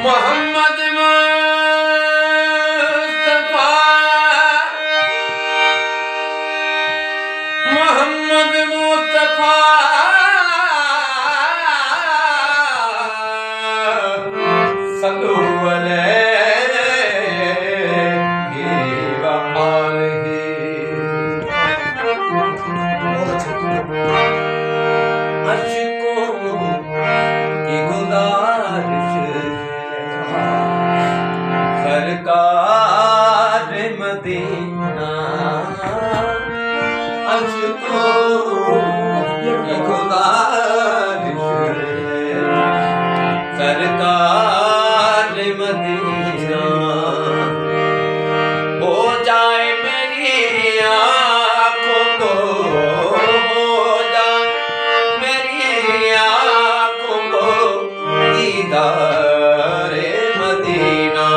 मोहम्मद मुस्तफा मोहम्मद मुस्तफा सल्लु अलैहि व आलिहि। अशकों की गुजारिश सरकार मदीना, अशकों की गुजारिश सरकार मदीना। हो जाए मेरी आँखों को, हो जाए मेरी आँखों को दीदार मदीना।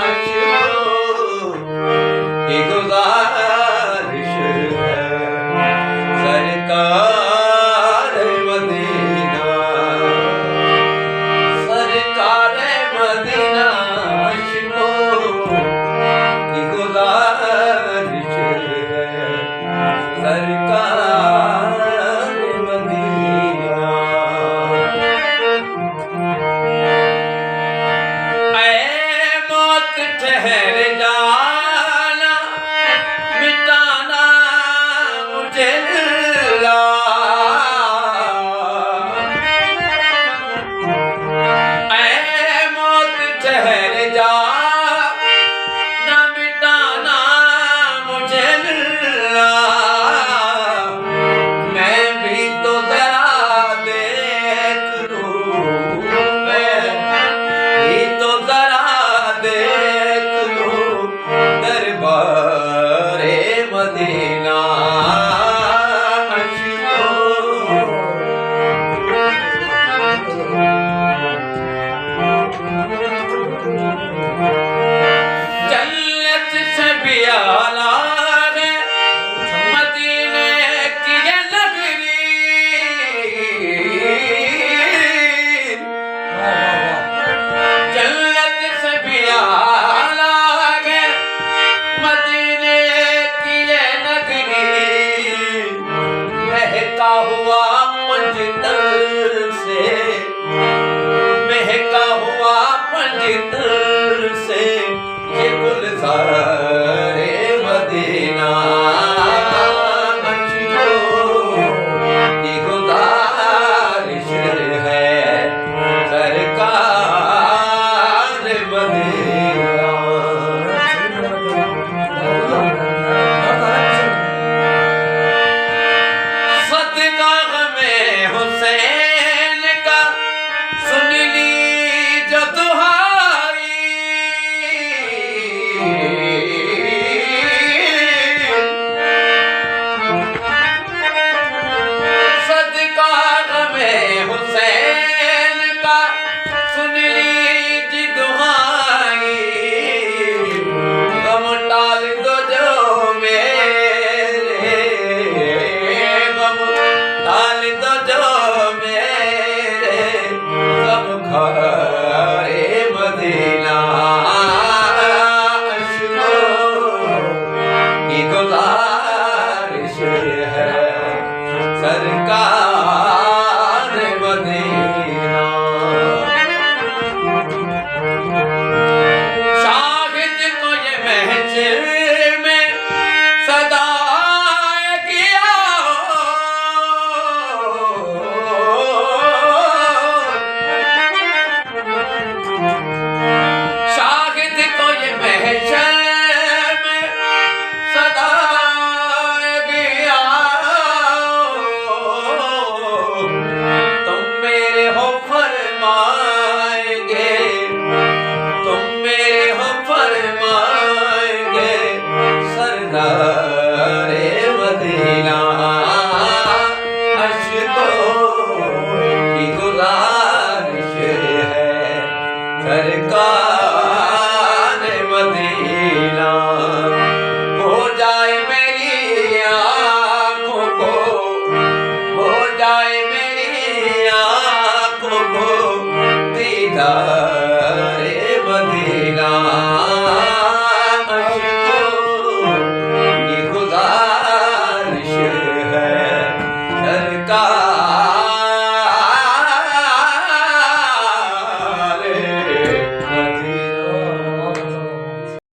अशकों की गुजारिश है सरकार मदीना, सरकार मदीना। अशकों की गुजारिश है सरकार मदीना। ऐ मौत ठहर जाना, मिटाना मुझे ला। ऐ मौत ठहर जा, न मिटाना मुझे ला। मैं भी तो जरा देख लूं, मैं भी तो जरा देख लूं दरबारे मदीना। जन्नत से भी आला है मदीने की ये नगरी। जन्नत से भी आला है मदीने की ये नगरी। महका हुआ पंजतन से, महका हुआ पंजतन से ये गुलजार